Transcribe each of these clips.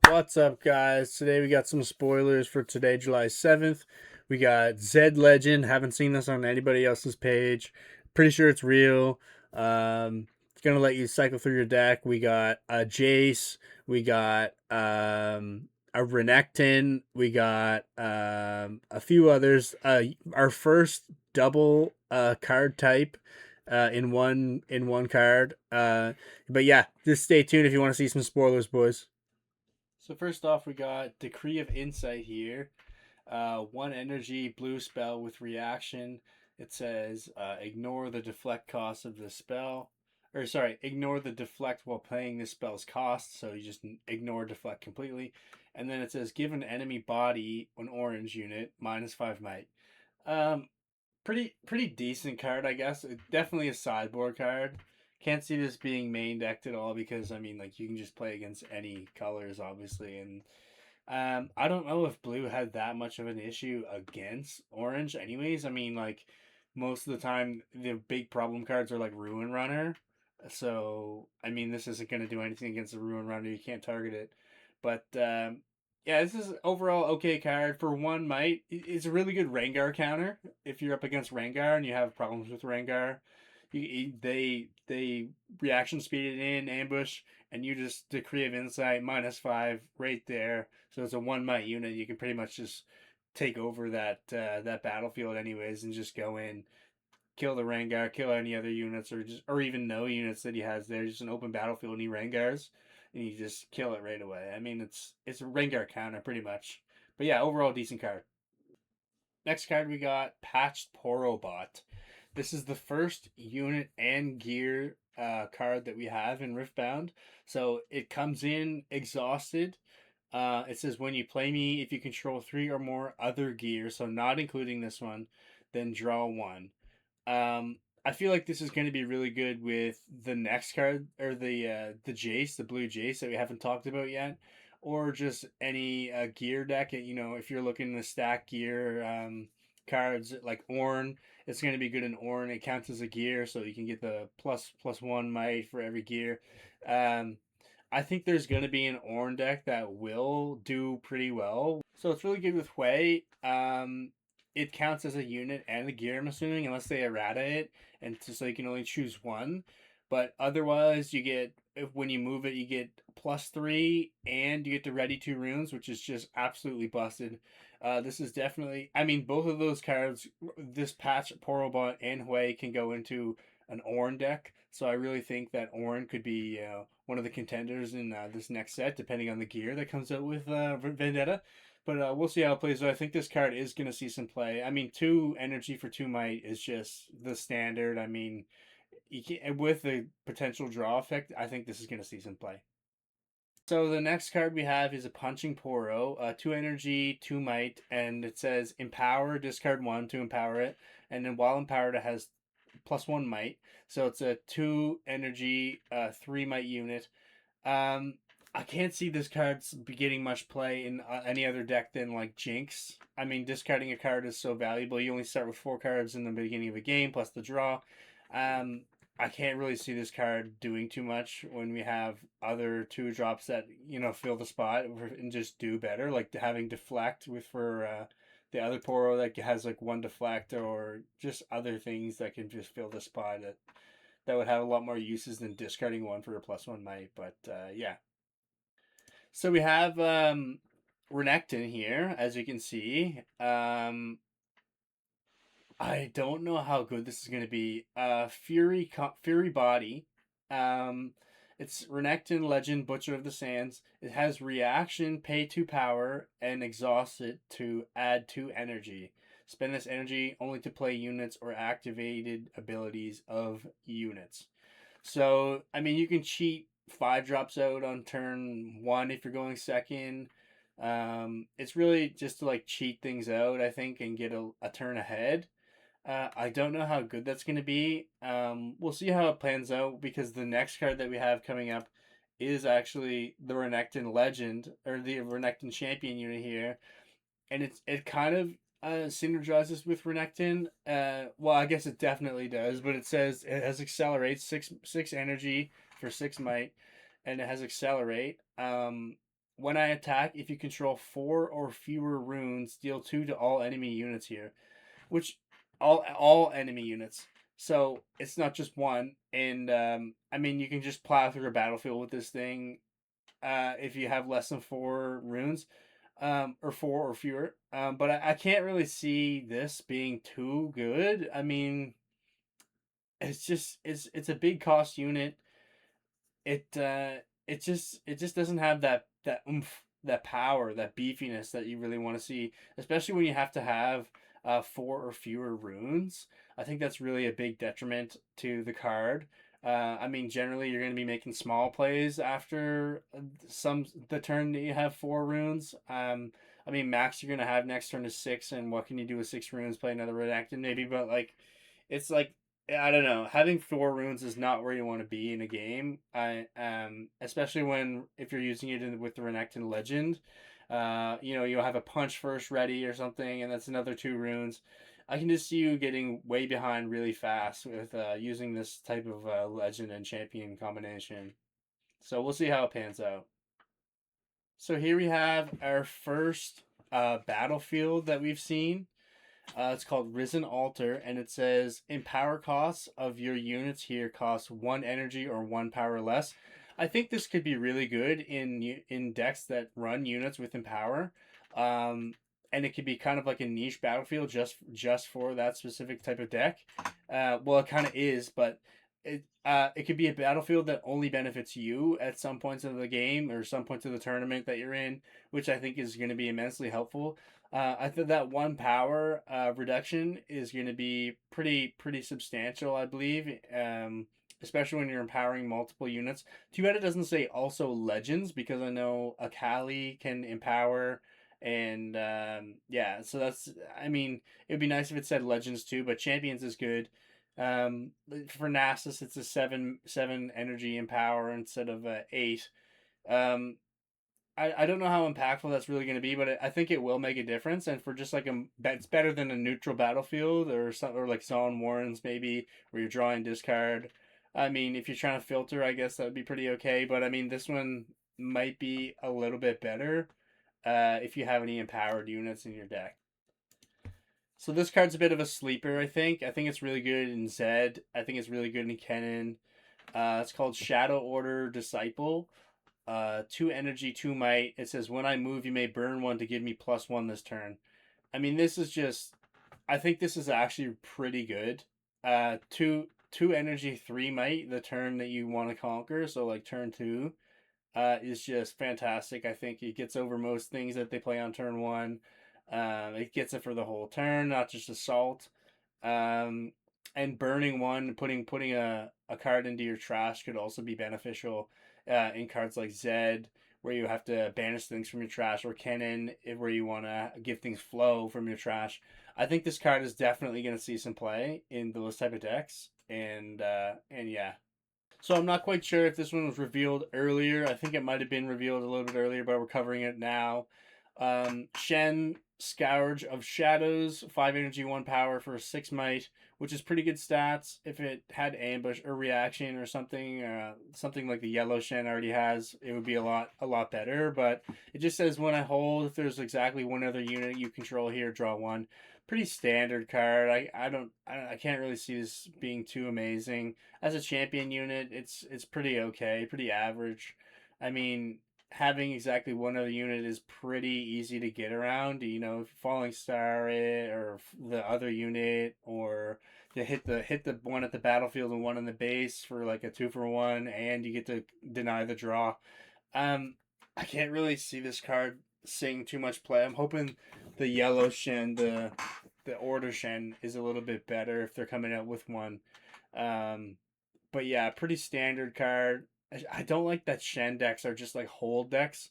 What's up, guys? Today we got some spoilers for today, July 7th. We got ZED Legend. Haven't seen this on anybody else's page. Pretty sure it's real. It's going to let you cycle through your deck. We got a Jace. We got a Renekton. We got a few others. Our first double card type in one card. But yeah, just stay tuned if you want to see some spoilers, boys. So first off, we got Decree of Insight here. One energy blue spell with reaction. It says ignore the deflect cost of the spell. Or sorry, ignore the deflect while playing this spell's cost. So you just ignore deflect completely. And then it says give an enemy body an orange unit -5 might. Um, pretty decent card, I guess. It definitely a sideboard card. Can't see this being main decked at all because I mean, like you can just play against any colors, obviously, and I don't know if blue had that much of an issue against orange. Anyways, I mean, like most of the time, the big problem cards are like Ruin Runner. So I mean, this isn't going to do anything against the Ruin Runner. You can't target it, but yeah, this is overall okay card for one might. It's a really good Rengar counter if you're up against Rengar and you have problems with Rengar. They reaction speed it in ambush, and you just Decree of Insight -5 right there. So it's a one might unit. You can pretty much just take over that battlefield anyways, and just go in, kill the Rengar, kill any other units, or even no units that he has there. Just an open battlefield and he Rengars, and you just kill it right away. I mean, it's a Rengar counter pretty much. But yeah, overall decent card. Next card we got Patched Porobot. This is the first unit and gear card that we have in Riftbound. So it comes in exhausted. It says when you play me, if you control 3 or more other gear, so not including this one, then draw one. I feel like this is going to be really good with the next card or the Jace, the blue Jace that we haven't talked about yet, or just any gear deck. You know, if you're looking to stack gear cards like Ornn, it's going to be good in Ornn. It counts as a gear, so you can get the +1 might for every gear. Um, I think there's going to be an Ornn deck that will do pretty well. So it's really good with Hui. It counts as a unit and a gear, I'm assuming, unless they errata it, and so you can only choose one. But otherwise, you get when you move it, you get +3, and you get the ready 2 runes, which is just absolutely busted. This is definitely, I mean, both of those cards, this patch, Porobot and Hui, can go into an Ornn deck. So I really think that Ornn could be one of the contenders in this next set, depending on the gear that comes out with Vendetta. But we'll see how it plays. I think this card is going to see some play. I mean, 2 energy for 2 might is just the standard. I mean, you can, with the potential draw effect, I think this is going to see some play. So the next card we have is a Punching Poro, 2 energy, 2 might, and it says empower, discard one to empower it, and then while empowered it has +1 might. So it's a 2 energy, 3 might unit. Um, I can't see this card be getting much play in any other deck than like Jinx. I mean, discarding a card is so valuable. You only start with 4 cards in the beginning of a game plus the draw. Um, I can't really see this card doing too much when we have other 2 drops that fill the spot and just do better, like having deflect with for the other Poro that has like 1 deflect, or just other things that can just fill the spot that would have a lot more uses than discarding one for a +1 might. But yeah. So we have Renekton here, as you can see. I don't know how good this is going to be. Fury Body. Um, it's Renekton Legend Butcher of the Sands. It has reaction, pay 2 power, and exhaust it to add 2 energy. Spend this energy only to play units or activated abilities of units. So, I mean, you can cheat 5 drops out on turn 1 if you're going second. It's really just to like cheat things out, I think, and get a turn ahead. I don't know how good that's going to be. We'll see how it plans out because the next card that we have coming up is actually the Renekton Legend or the Renekton Champion unit here, and it kind of synergizes with Renekton. Well, I guess it definitely does, but it says it has accelerate 6 energy for 6 might, and it has accelerate. when I attack, if you control 4 or fewer runes, deal 2 to all enemy units here, which all enemy units. So it's not just one. And I mean, you can just plow through a battlefield with this thing if you have less than 4 runes, or 4 or fewer. But I can't really see this being too good. I mean, it's a big cost unit. It uh it just it just doesn't have that oomph, that power, that beefiness that you really want to see, especially when you have to have 4 or fewer runes. I think that's really a big detriment to the card. I mean, generally you're going to be making small plays after the turn that you have 4 runes. I mean, max you're going to have next turn is 6, and what can you do with 6 runes? Play another redacted maybe, but like, it's like, I don't know. Having 4 runes is not where you want to be in a game. Especially when, if you're using it with the Renekton Legend, you'll have a punch first ready or something, and that's another 2 runes. I can just see you getting way behind really fast with using this type of legend and champion combination. So we'll see how it pans out. So here we have our first battlefield that we've seen. It's called Risen Altar, and it says empower costs of your units here cost 1 energy or 1 power less. I think this could be really good in decks that run units with empower, um, and it could be kind of like a niche battlefield just for that specific type of deck. Well, it kind of is, but it could be a battlefield that only benefits you at some points of the game or some points of the tournament that you're in, which I think is going to be immensely helpful. I think that 1 power reduction is going to be pretty substantial, I believe, especially when you're empowering multiple units. Too bad it doesn't say also legends, because I know Akali can empower, and yeah, so that's. I mean, it would be nice if it said legends too, but champions is good. For Nasus, it's a seven energy empower instead of 8. Um, I don't know how impactful that's really going to be, but I think it will make a difference. And for just like it's better than a neutral battlefield or something, or like Zone Warrens maybe, where you're drawing discard. I mean, if you're trying to filter, I guess that would be pretty okay. But I mean, this one might be a little bit better if you have any empowered units in your deck. So this card's a bit of a sleeper, I think. I think it's really good in Zed. I think it's really good in Kennen. It's called Shadow Order Disciple. 2 energy, 2 might. It says when I move, you may burn one to give me +1 this turn. I mean, this is just. I think this is actually pretty good. Two energy, 3 might. The turn that you want to conquer, so like turn 2, is just fantastic. I think it gets over most things that they play on turn 1. It gets it for the whole turn, not just assault. Um, and burning one, putting a card into your trash could also be beneficial in cards like Zed, where you have to banish things from your trash, or Kennen, where you want to give things flow from your trash. I think this card is definitely going to see some play in those type of decks, and yeah. So I'm not quite sure if this one was revealed earlier. I think it might have been revealed a little bit earlier, but we're covering it now. Shen, Scourge of Shadows, 5 energy, 1 power for 6 might, which is pretty good stats. If it had ambush or reaction or something, something like the yellow Shen already has, it would be a lot better. But it just says when I hold, if there's exactly one other unit you control here, draw one. Pretty standard card. I can't really see this being too amazing. As a champion unit, it's pretty okay, pretty average. I mean, having exactly one other unit is pretty easy to get around. Falling Star it, or the other unit, or to hit the one at the battlefield and one on the base for like a 2-for-1, and you get to deny the draw. Um, I can't really see this card seeing too much play. I'm hoping the yellow Shen, the Order Shen, is a little bit better if they're coming out with one. Um, but yeah, pretty standard card. I don't like that Shen decks are just like hold decks.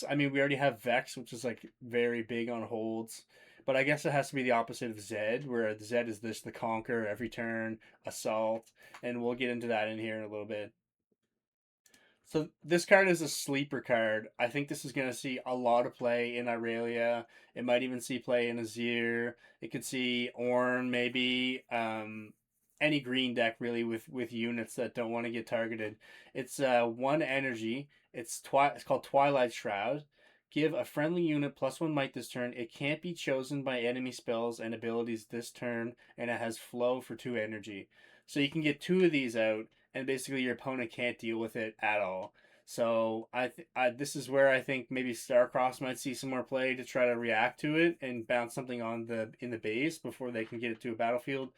I mean, we already have Vex, which is like very big on holds. But I guess it has to be the opposite of Zed, where the Zed is this the conquer every turn, assault, and we'll get into that in here in a little bit. So this card is a sleeper card. I think this is going to see a lot of play in Irelia. It might even see play in Azir. It could see Ornn maybe. any green deck really with units that don't want to get targeted. It's one energy. It's called Twilight Shroud. Give a friendly unit +1 might this turn. It can't be chosen by enemy spells and abilities this turn, and it has flow for 2 energy. So you can get 2 of these out, and basically your opponent can't deal with it at all. So this is where I think maybe Starcross might see some more play to try to react to it and bounce something on the in the base before they can get it to a battlefield.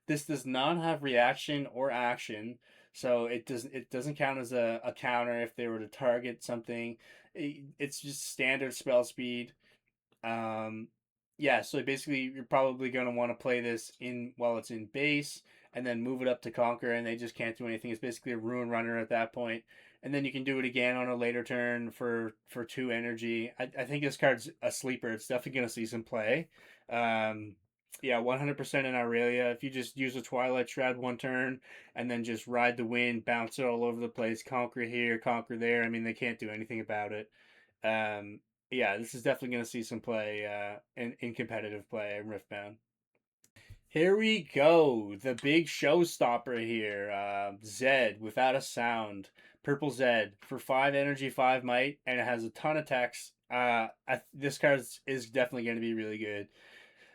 This does not have reaction or action, so it doesn't count as a counter if they were to target something. It's just standard spell speed. Um, yeah, so basically you're probably going to want to play this in while it's in base and then move it up to conquer, and they just can't do anything. It's basically a ruin runner at that point. And then you can do it again on a later turn for 2 energy. I think this card's a sleeper. It's definitely going to see some play. Um, yeah, 100% in Aurelia. If you just use a Twilight Shroud 1 turn and then just ride the wind, bounce it all over the place, conquer here, conquer there. I mean, they can't do anything about it. Um, yeah, this is definitely going to see some play in competitive play in Riftbound. Here we go. The big showstopper here. Zed without a sound. Purple Zed for 5 energy, 5 might, and it has a ton of text. This card is definitely going to be really good.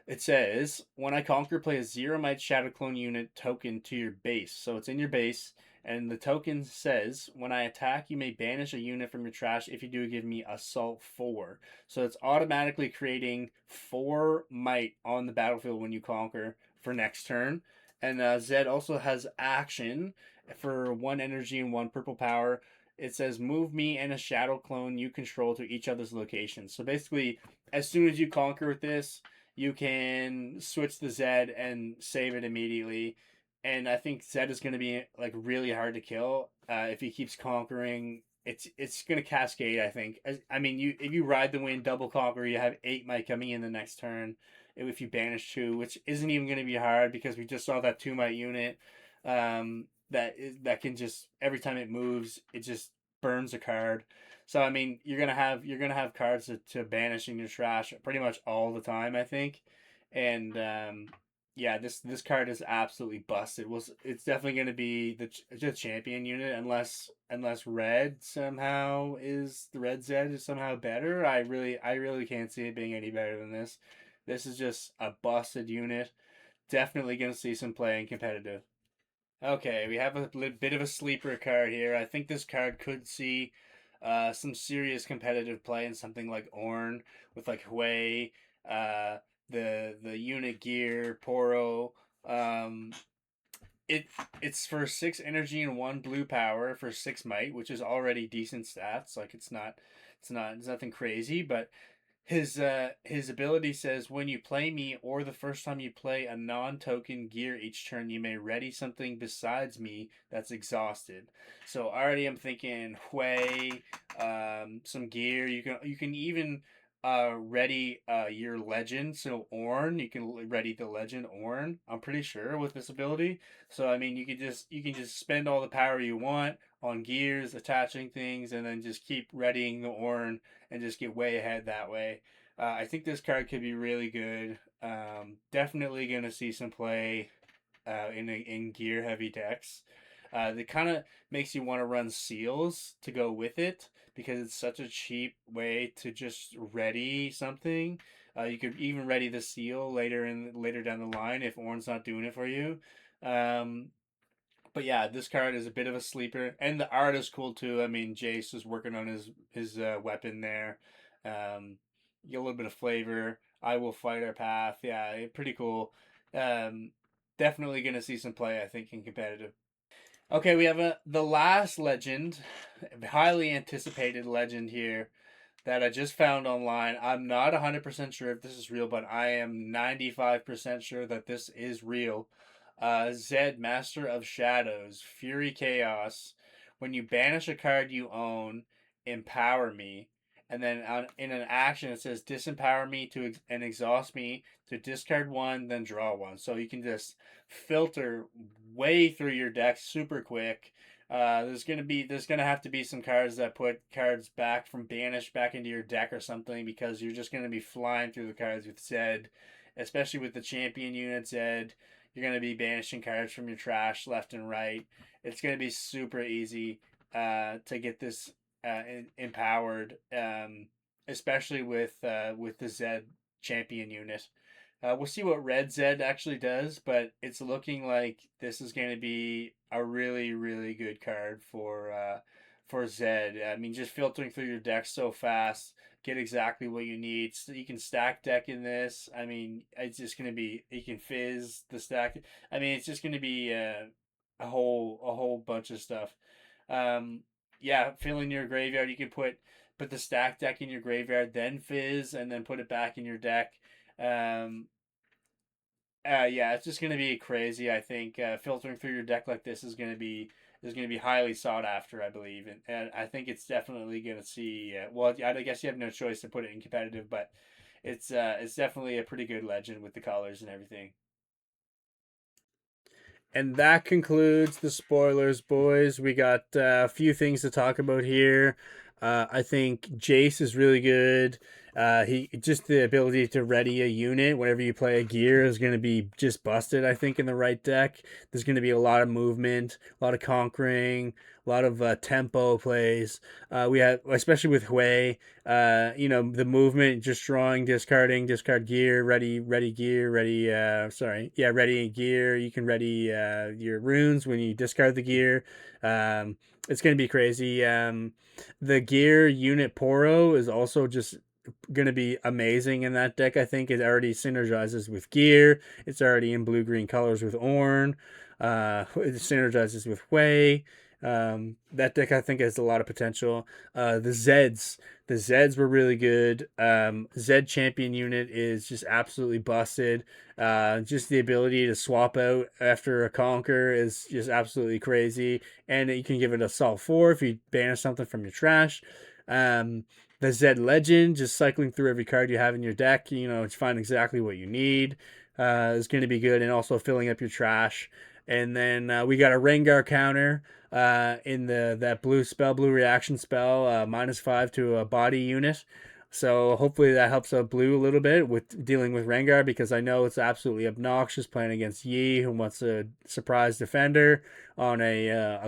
It says, when I conquer, play a 0 might Shadow Clone unit token to your base. So it's in your base, and the token says, when I attack, you may banish a unit from your trash. If you do, give me Assault 4. So it's automatically creating 4 might on the battlefield when you conquer for next turn. And Zed also has action for 1 energy and 1 purple power. It says, move me and a Shadow Clone you control to each other's locations. So basically, as soon as you conquer with this, you can switch the Zed and save it immediately. And I think Zed is going to be like really hard to kill if he keeps conquering. It's going to cascade. I think. I mean, you if you ride the wind, double conquer, you have 8 might coming in the next turn. If you banish 2, which isn't even going to be hard because we just saw that 2 might unit that can just every time it moves, it just burns a card. So I mean, you're gonna have cards to banish in your trash pretty much all the time, I think, and yeah, this card is absolutely busted. It's definitely gonna be the champion unit unless the red Zed is somehow better. I really can't see it being any better than this. This is just a busted unit. Definitely gonna see some play in competitive. Okay, we have a bit of a sleeper card here. I think this card could see some serious competitive play in something like Ornn with like Hui, uh, the unit gear, Poro. Um, it it's for 6 energy and 1 blue power for 6 might, which is already decent stats. Like it's nothing crazy, but his ability says when you play me or the first time you play a non-token gear each turn, you may ready something besides me that's exhausted. So already I'm thinking Hui, some gear. You can even ready your legend. So Ornn, you can ready the legend Ornn. I'm pretty sure with this ability. So I mean, you can just spend all the power you want on gears, attaching things, and then just keep readying the Ornn and just get way ahead that way. I think this card could be really good. Definitely going to see some play in gear heavy decks. It kind of makes you want to run seals to go with it because it's such a cheap way to just ready something. You could even ready the seal later down the line if Ornn's not doing it for you. Um, but yeah, this card is a bit of a sleeper, and the art is cool too. I mean, Jace is working on his weapon there. Um, you get a little bit of flavor. I will fight our path. Yeah, pretty cool. Um, Definitely gonna see some play. I think in competitive. Okay, we have the last legend, highly anticipated legend here that I just found online. I'm not 100% sure if this is real, but I am 95% sure that this is real. Zed, Master of Shadows, Fury Chaos. When you banish a card you own, empower me. And then in an action, it says disempower me and exhaust me to discard 1, then draw 1. So you can just filter way through your deck super quick. There's gonna have to be some cards that put cards back from banished back into your deck or something because you're just gonna be flying through the cards with Zed, especially with the champion unit Zed. You're going to be banishing cards from your trash left and right. It's going to be super easy to get this empowered, especially with the Z champion unit. We'll see what Red Zed actually does, but it's looking like this is going to be a really, really good card for Zed. I mean, just filtering through your deck so fast, get exactly what you need. So you can stack deck in this. I mean, it's just going to be you can fizz the stack. I mean, it's just going to be a whole bunch of stuff. Um, yeah, filling your graveyard. You can put the stack deck in your graveyard, then fizz, and then put it back in your deck. Um, yeah, it's just gonna be crazy. I think filtering through your deck like this is gonna be highly sought after. I believe, and I think it's definitely gonna see. Well, I guess you have no choice to put it in competitive, but it's definitely a pretty good legend with the colors and everything. And that concludes the spoilers, boys. We got a few things to talk about here. I think Jace is really good. He just the ability to ready a unit whenever you play a gear is going to be just busted. I think in the right deck, there's going to be a lot of movement, a lot of conquering, a lot of tempo plays. We have especially with Hui. The movement, just drawing, discarding, discard gear, ready gear, ready gear. You can ready your runes when you discard the gear. It's going to be crazy. The gear unit Poro is also just going to be amazing in that deck. I think it already synergizes with gear. It's already in blue green colors with Ornn. It synergizes with Hui. That deck I think has a lot of potential. The Zeds were really good. Zed champion unit is just absolutely busted. Just the ability to swap out after a conquer is just absolutely crazy. And you can give it a Assault 4 if you banish something from your trash. Um, the Zed Legend, just cycling through every card you have in your deck, to find exactly what you need, is going to be good. And also filling up your trash. And then we got a Rengar counter in that blue reaction spell, -5 to a body unit. So hopefully that helps out Blue a little bit with dealing with Rengar because I know it's absolutely obnoxious playing against Yi, who wants a surprise defender on a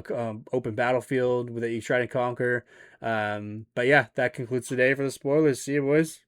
open battlefield that you try to conquer. But yeah, that concludes today for the spoilers. See you, boys.